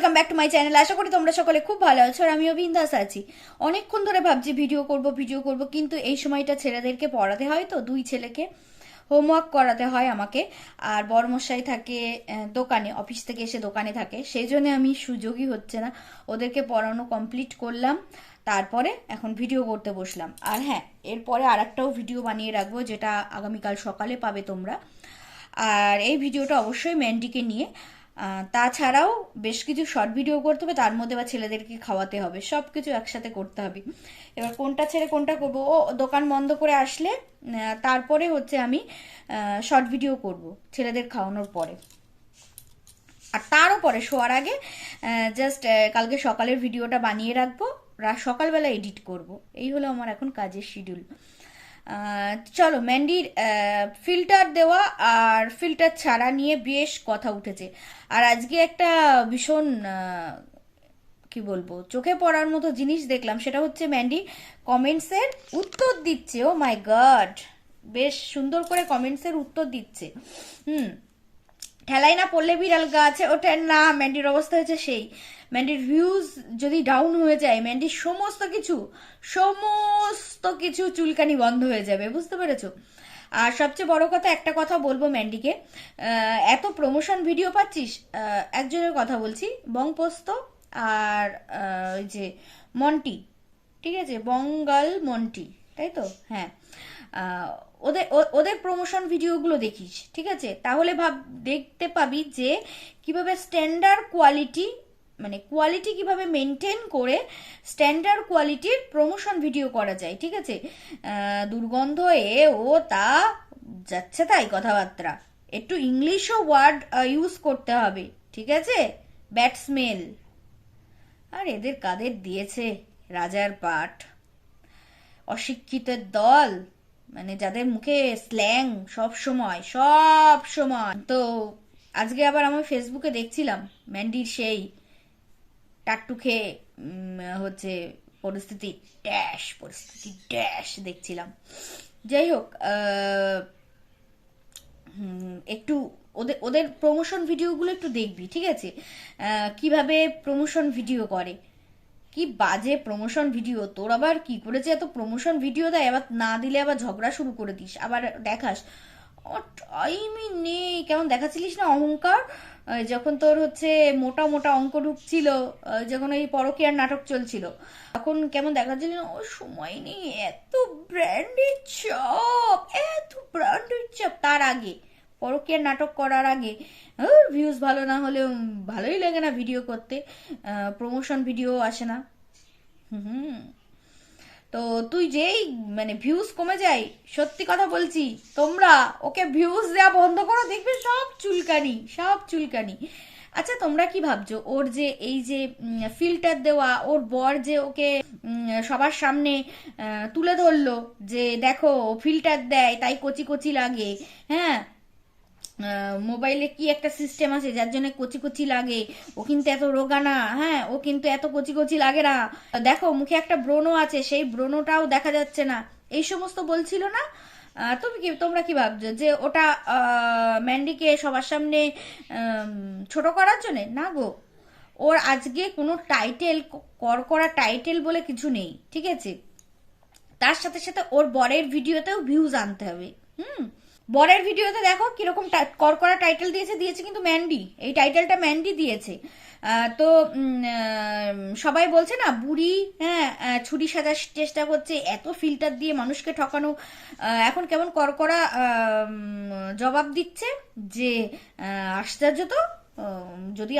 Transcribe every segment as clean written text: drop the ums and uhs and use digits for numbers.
Welcome back to my channel. আশা করি তোমরা সকলে খুব ভালো আছো আর আমিও বিন্দাস আছি। অনেকক্ষণ ধরে ভাবছি ভিডিও করব, কিন্তু এই সময়টা ছেলেদেরকে পড়াতে হয়, তো দুই ছেলেকে হোমওয়ার্ক করাতে হয় আমাকে। আর বড়মশাই থাকে দোকানে, অফিস থেকে এসে দোকানে থাকে, সেই জন্য আমি সুযোগই হচ্ছে না। ওদেরকে পড়ানো কমপ্লিট করলাম, তারপরে এখন ভিডিও করতে বসলাম। আর হ্যাঁ, এরপরে আর একটাও ভিডিও বানিয়ে রাখবো, যেটা আগামীকাল সকালে পাবে তোমরা। আর এই ভিডিওটা অবশ্যই ম্যান্ডিকে নিয়ে। তাছাড়াও বেশ কিছু শর্ট ভিডিও করতে হবে, তার মধ্যে বা ছেলেদেরকে খাওয়াতে হবে, সব কিছু একসাথে করতে হবে। এবার কোনটা ছেড়ে কোনটা করবো, ও দোকান বন্ধ করে আসলে তারপরে হচ্ছে আমি শর্ট ভিডিও করব ছেলেদের খাওয়ানোর পরে। আর তারও পরে শোয়ার আগে জাস্ট কালকে সকালের ভিডিওটা বানিয়ে রাখবো, সকালবেলা এডিট করব। এই হলো আমার এখন কাজের শিডিউল। চলো, ম্যান্ডির ফিল্টার দেওয়া আর ফিল্টার ছাড়া নিয়ে বেশ কথা উঠেছে। আর আজকে একটা ভীষণ কি বলবো, চোখে পড়ার মতো জিনিস দেখলাম। সেটা হচ্ছে ম্যান্ডি কমেন্টসের উত্তর দিচ্ছে। ও মাই গড, বেশ সুন্দর করে কমেন্টসের উত্তর দিচ্ছে। ঠেলাই না পড়লে বিড়াল গাছে ওঠে না, ম্যান্ডির অবস্থা হয়েছে সেই। ম্যান্ডির ভিউজ যদি ডাউন হয়ে যায়, ম্যান্ডির সমস্ত কিছু চুলকানি বন্ধ হয়ে যাবে, বুঝতে পেরেছো? আর সবচেয়ে বড় কথা, একটা কথা বলবো ম্যান্ডিকে, এত প্রমোশন ভিডিও পাচ্ছিস। একজনের কথা বলছি, বংপোস্ত আর ওই যে মন্টি, ঠিক আছে, বঙ্গাল মন্টি, তাই তো? হ্যাঁ, ওদের ওদের প্রমোশন ভিডিওগুলো দেখিস, ঠিক আছে? তাহলে দেখতে পাবি যে কিভাবে স্ট্যান্ডার্ড কোয়ালিটি, মানে কোয়ালিটি কিভাবে মেনটেন করে স্ট্যান্ডার্ড কোয়ালিটির প্রমোশন ভিডিও করা যায়, ঠিক আছে? দুর্গন্ধ ও তা যাচ্ছে তাই কথাবার্তা, একটু ইংলিশও ওয়ার্ড ইউজ করতে হবে, ঠিক আছে? Bad smell. আর এদের কাদের দিয়েছে রাজার পাট, অশিক্ষিতের দল, মানে যাদের মুখে স্ল্যাং সব সময়। তো আজকে আবার আমি ফেসবুকে দেখছিলাম ম্যান্ডির সেই টাকটুকে হচ্ছে পরিস্থিতি ড্যাশ দেখছিলাম। যাই হোক, একটু ওদের ওদের প্রমোশন ভিডিওগুলো একটু দেখবি, ঠিক আছে? কিভাবে প্রমোশন ভিডিও করে, কি বাজে প্রমোশন ভিডিও। তোর আবার কি করেছে এত প্রমোশন ভিডিও দেয়, আবার না দিলে আবার ঝগড়া শুরু করে দিস, আবার দেখাস। টাইমই নেই, কেমন দেখাচ্ছিলিস না অহংকার, যখন তোর হচ্ছে মোটা মোটা অঙ্ক ঢুকছিল, যখন ওই পরকীয়ার নাটক চলছিল, তখন কেমন দেখাচ্ছিল না, ও সময় নেই, এত ব্র্যান্ডেড চাপ। তার আগে পরকীয়ার নাটক করার আগে ভিউজ ভালো না হলেও ভালোই লাগে না ভিডিও করতে, প্রমোশন ভিডিও আসে না। হুম, তো তুই যেই মানে ভিউজ কমে যায়, সত্যি কথা বলছি, তোমরা ওকে ভিউজ দেওয়া বন্ধ করো, দেখবে সব চুলকানি। আচ্ছা, তোমরা কি ভাবছো, ওর যে এই যে ফিল্টার দেওয়া, ওর বর যে ওকে সবার সামনে তুলে ধরলো যে দেখো ফিল্টার দেয় তাই কচি কচি লাগে, হ্যাঁ, মোবাইলে কি একটা সিস্টেম আছে যার জন্য কচি কচি লাগে, ও কিন্তু এত রোগা না, হ্যাঁ, ও কিন্তু এত কচি কচি লাগে না, দেখো মুখে একটা ব্রণ আছে, সেই ব্রণটাও দেখা যাচ্ছে না, এই সমস্ত বলছিল না? তোমরা কি ভাবছো যে ওটা ম্যান্ডিকে সবার সামনে ছোট করার জন্য? না গো, ওর আজকে কোনো টাইটেল, করা টাইটেল বলে কিছু নেই, ঠিক আছে? তার সাথে সাথে ওর বরের ভিডিওতেও ভিউজ আনতে হবে। বরের ভিডিওতে দেখো কিরকম করা টাইটেল দিয়েছে কিন্তু ম্যান্ডি, এই টাইটেলটা ম্যান্ডি দিয়েছে। তো সবাই বলছে না বুড়ি, হ্যাঁ, ছুরি সাজার চেষ্টা করছে, এত ফিল্টার দিয়ে মানুষকে ঠকানো। এখন কেমন করা জবাব দিচ্ছে যে আশ্চর্য তো, যদি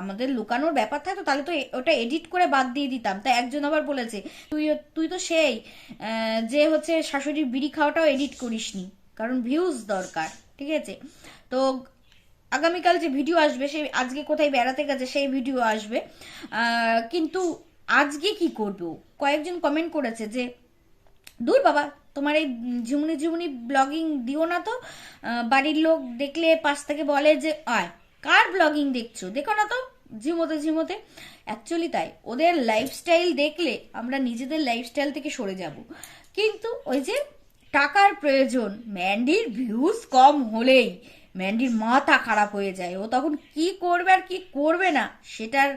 আমাদের লুকানোর ব্যাপার থাকতো তাহলে তো ওটা এডিট করে বাদ দিয়ে দিতাম। তাই একজন আবার বলেছে, তুই তো সেই যে হচ্ছে শাশুড়ির বিড়ি খাওয়াটাও এডিট করিসনি, কারণ ভিউজ দরকার, ঠিক আছে? তো আগামীকাল যে ভিডিও আসবে, সেই আজকে কোথায় বেড়াতে গেছে সেই ভিডিও আসবে, কিন্তু আজকে কি করবো, কয়েকজন কমেন্ট করেছে যে দূর বাবা, তোমার এই ঝুমুনি ব্লগিং দিও না তো, বাড়ির লোক দেখলে পাশ থেকে বলে যে আয় কার ব্লগিং দেখছো, দেখো না তো ঝিমোতে। অ্যাকচুয়ালি তাই, ওদের লাইফস্টাইল দেখলে আমরা নিজেদের লাইফস্টাইল থেকে সরে যাব। কিন্তু ওই যে টাকার প্রয়োজন, ম্যান্ডির ভিউজ কম হলেই ম্যান্ডির মাথা খারাপ হয়ে যায়, ও তখন কি করবে আর কি করবে না সেটার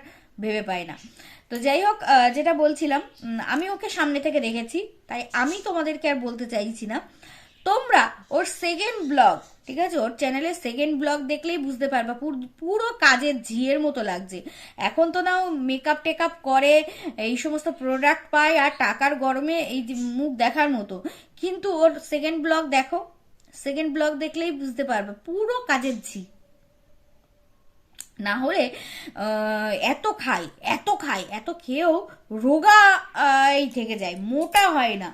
ভেবে পায় না। তো যাই হোক, যেটা বলছিলাম, আমি ওকে সামনে থেকে দেখেছি, তাই আমি তোমাদেরকে আর বলতে চাইছি না। তোমরা ওর সেকেন্ড ব্লগ, ঠিক আছে, ওর চ্যানেলের সেকেন্ড ব্লগ দেখলেই বুঝতে পারবা পুরো কাজের ঝিয়ের মতো লাগছে। এখন তো নাও মেকআপ টেকআপ করে, এই সমস্ত প্রোডাক্ট পায়, আর টাকার গরমে এই যে মুখ দেখার মতো, কিন্তু ওর সেকেন্ড ব্লগ দেখো, সেকেন্ড ব্লগ দেখলেই বুঝতে পারবে পুরো কাজের ঝি। না হলে এত খায়, এত খায়, এত খেয়েও রোগা এই থেকে যায়, মোটা হয় না।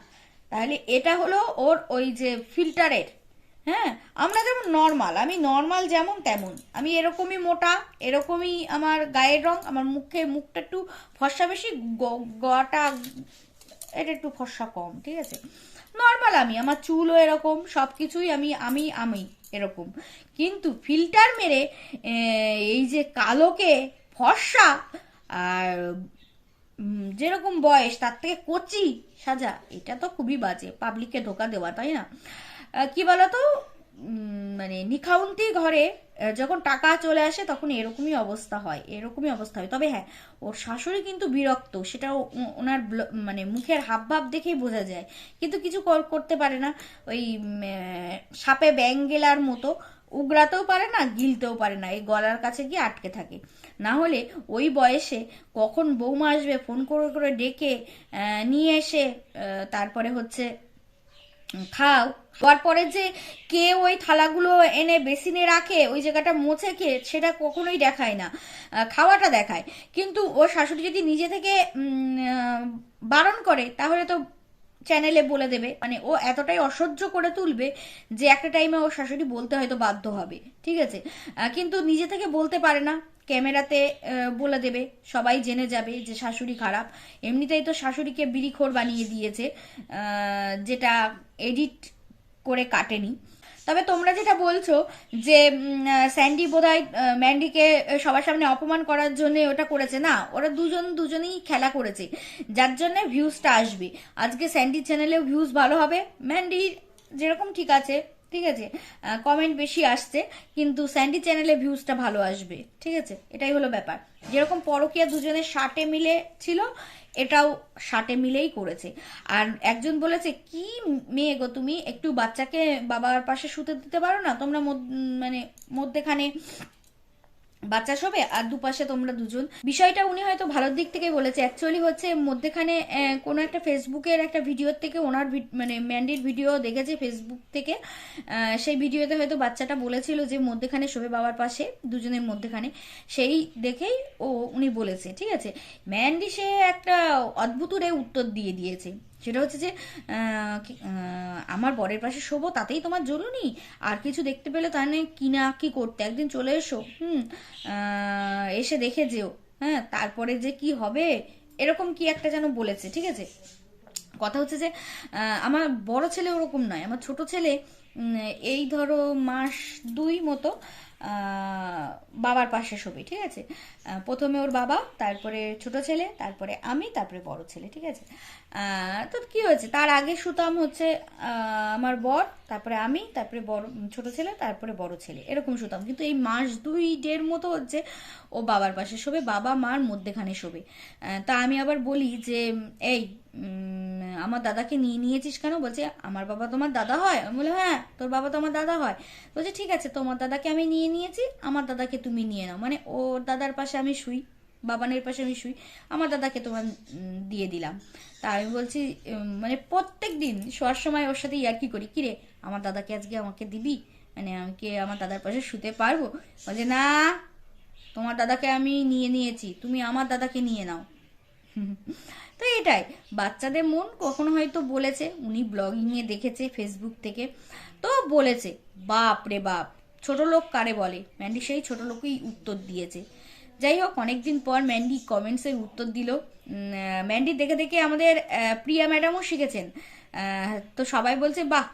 তাহলে এটা হলো ওর ওই যে ফিল্টারের। হ্যাঁ, আমরা যেমন নর্মাল, আমি নর্মাল যেমন তেমন, আমি এরকমই মোটা, এরকমই আমার গায়ের রং, আমার মুখটা একটু ফর্সা বেশি, গটা এটা একটু ফর্সা কম, ঠিক আছে, নর্মাল আমি, আমার চুলও এরকম, সব কিছুই আমি আমি আমি এরকম। কিন্তু ফিল্টার মেরে এই যে কালোকে ফর্সা, আর যেরকম বয়স তার থেকে কচি সাজা, এটা তো খুবই বাজে, পাবলিককে ধোকা দেওয়া, তাই না? কি বলতো, মানে নিখাউন্তি ঘরে যখন টাকা চলে আসে তখন এরকমই অবস্থা হয়, এরকমই অবস্থা হয়। তবে হ্যাঁ, ওর শাশুড়ি কিন্তু বিরক্ত, সেটা ওনার মানে মুখের হাবভাব দেখেই বোঝা যায়, কিন্তু কিছু করতে পারে না। ওই সাপে ব্যাং গেলার মতো, উগরাতেও পারে না, গিলতেও পারে না, এই গলার কাছে গিয়ে আটকে থাকে। না হলে ওই বয়সে কখন বৌমা আসবে ফোন করে করে ডেকে নিয়ে এসে তারপরে হচ্ছে খাও, খাওয়ার পরে যে কে ওই থালাগুলো এনে বেসিনে রাখে, ওই জায়গাটা মুছে খেয়ে, সেটা কখনোই দেখায় না, খাওয়াটা দেখায়। কিন্তু ওর শাশুড়ি যদি নিজে থেকে বারণ করে, তাহলে তো চ্যানেলে বলে দেবে, মানে ও এতটাই অসহ্য করে তুলবে যে একটা টাইমে ওর শাশুড়ি বলতে হয়তো বাধ্য হবে, ঠিক আছে। কিন্তু নিজে থেকে বলতে পারে না, ক্যামেরাতে বলে দেবে, সবাই জেনে যাবে যে শাশুড়ি খারাপ। এমনিতেই তো শাশুড়িকে বিড়িখোর বানিয়ে দিয়েছে, যেটা এডিট করে কাটেনি। তবে তোমরা যেটা বলছো যে স্যান্ডি বোধহয় ম্যান্ডিকে সবার সামনে অপমান করার জন্য ওটা করেছে, না, ওরা দুজনেই খেলা করেছে, যার জন্য ভিউজটা আসবে। আজকে স্যান্ডির চ্যানেলেও ভিউজ ভালো হবে, ম্যান্ডি যেরকম ঠিক আছে, ঠিক আছে, কমেন্ট বেশি আসছে, কিন্তু স্যান্ডি চ্যানেলে ভিউজটা ভালো আসবে, ঠিক আছে, এটাই হলো ব্যাপার। যেরকম পরকীয়া দুজনের শার্টে মিলে ছিল, এটাও শার্টে মিলেই করেছে। আর একজন বলেছে, কি মেয়ে গো তুমি, একটু বাচ্চাকে বাবার পাশে শুতে দিতে পারো না তোমরা, মানে মধ্যেখানে বাচ্চা শোবে আর দুপাশে তোমরা দুজন। বিষয়টা উনি হয়তো ভালোর দিক থেকে বলেছে, অ্যাকচুয়ালি হচ্ছে মধ্যেখানে কোনো একটা ফেসবুকের একটা ভিডিওর থেকে ওনার মানে ম্যান্ডির ভিডিও দেখেছে ফেসবুক থেকে, সেই ভিডিওতে হয়তো বাচ্চাটা বলেছিল যে মধ্যেখানে শোবে বাবার পাশে, দুজনের মধ্যেখানে, সেই দেখেই উনি বলেছে, ঠিক আছে। ম্যান্ডি সে একটা অদ্ভুতুরে উত্তর দিয়ে দিয়েছে, সেটা হচ্ছে যে আমার বরের পাশে শোবো তাতেই তোমার জ্বলুনি, আর কিছু দেখতে পেলে তাহলে কি না কি করতে, একদিন চলে এসো, এসে দেখে যেও, হ্যাঁ, তারপরে যে কি হবে, এরকম কি একটা যেন বলেছে, ঠিক আছে। কথা হচ্ছে যে আমার বড় ছেলে ওরকম নয়, আমার ছোট ছেলে এই ধরো মাস 2 মতো বাবার পাশে শোবে, ঠিক আছে। প্রথমে ওর বাবা, তারপরে ছোট ছেলে, তারপরে আমি, তারপরে বড় ছেলে, ঠিক আছে। তো কি হয়েছে, তার আগে শুতাম হচ্ছে আমার বর, তারপরে আমি, তারপরে বড় ছোট ছেলে, তারপরে বড় ছেলে, এরকম শুতাম। কিন্তু এই মাস 2-1.5 মতো হচ্ছে ও বাবার পাশে শোবে, বাবা মার মধ্যেখানে শোবে। তা আমি আবার বলি যে এই আমার দাদাকে নিয়ে নিয়েছিস কেন, বলছে আমার বাবা তোমার দাদা হয়, আমি বলি হ্যাঁ তোর বাবা তো আমার দাদা হয়, বলছে ঠিক আছে তোমার দাদাকে আমি নিয়ে নিয়েছি, আমার দাদাকে তুমি নিয়ে নাও, মানে ওর দাদার পাশে আমি শুই, বাবানের পাশে আমি শুই, আমার দাদাকে তোমার দিয়ে দিলাম। তা আমি বলছি মানে প্রত্যেক দিন শোয়ার সময় ওর সাথে ইয়ার্কি করি, কিরে আমার দাদাকে আজকে আমাকে দিবি, মানে আমি কি আমার দাদার পাশে শুতে পারবো, বলছে না তোমার দাদাকে আমি নিয়ে নিয়েছি, তুমি আমার দাদাকে নিয়ে নাও। তো এটাই, বাচ্চাদের মন, কখনো হয়তো বলেছে, উনি ব্লগিংয়ে দেখেছে ফেসবুক থেকে, তো বলেছে, বাপ রে বাপ, ছোট লোক কারে বলে, ম্যান্ডি সেই ছোট লোকই উত্তর দিয়েছে। যাই হোক, অনেকদিন পর ম্যান্ডি কমেন্টসের উত্তর দিল। ম্যান্ডি দেখে দেখে আমাদের প্রিয়া ম্যাডামও শিখেছেন। তো সবাই বলছে বাহ,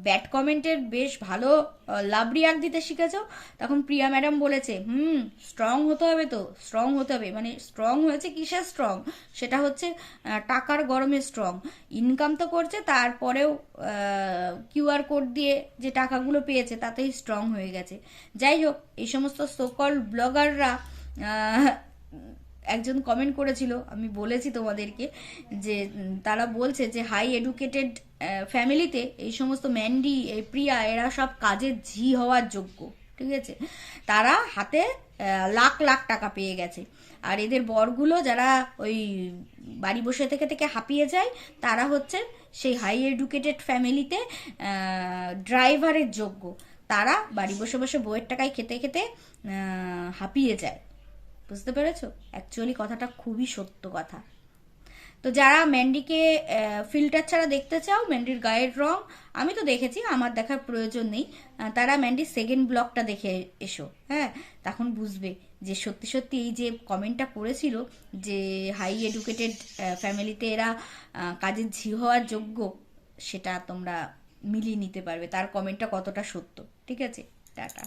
ব্যাড কমেন্টের বেশ ভালো লাভ রিয়াক্ট দিতে শিখেছো। তখন প্রিয়া ম্যাডাম বলেছে স্ট্রং হতে হবে, তো স্ট্রং হতে হবে, মানে স্ট্রং হয়েছে কিসের স্ট্রং, সেটা হচ্ছে টাকার গরমে স্ট্রং। ইনকাম তো করছে, তারপরেও কিউআর কোড দিয়ে যে টাকাগুলো পেয়েছে তাতেই স্ট্রং হয়ে গেছে। যাই হোক, এই সমস্ত সোকল ব্লগাররা, একজন কমেন্ট করেছিল, আমি বলেছি তোমাদেরকে, যে তারা বলছে যে হাই এডুকেটেড ফ্যামিলিতে এই সমস্ত ম্যান্ডি, এই প্রিয়া, এরা সব কাজের ঝি হওয়ার যোগ্য। ঠিক আছে, তারা হাতে লাখ লাখ টাকা পেয়ে গেছে। আর এদের বরগুলো যারা ওই বাড়ি বসে থেকে থেকে হাঁপিয়ে যায়, তারা হচ্ছে সেই হাই এডুকেটেড ফ্যামিলিতে ড্রাইভারের যোগ্য। তারা বাড়ি বসে বসে বইয়ের টাকায় খেতে খেতে হাঁপিয়ে যায়। বুঝতে পেরেছো? অ্যাকচুয়ালি কথাটা খুবই সত্য কথা। তো যারা ম্যান্ডিকে ফিল্টার ছাড়া দেখতে চাও, ম্যান্ডির গায়ের রং আমি তো দেখেছি, আমার দেখার প্রয়োজন নেই, তারা ম্যান্ডির সেকেন্ড ব্লগটা দেখে এসো। হ্যাঁ, তখন বুঝবে যে সত্যি সত্যি এই যে কমেন্টটা করেছিল যে হাই এডুকেটেড ফ্যামিলিতে এরা কাজের ঝি হওয়ার যোগ্য, সেটা তোমরা মিলিয়ে নিতে পারবে তার কমেন্টটা কতটা সত্য। ঠিক আছে, টাটা।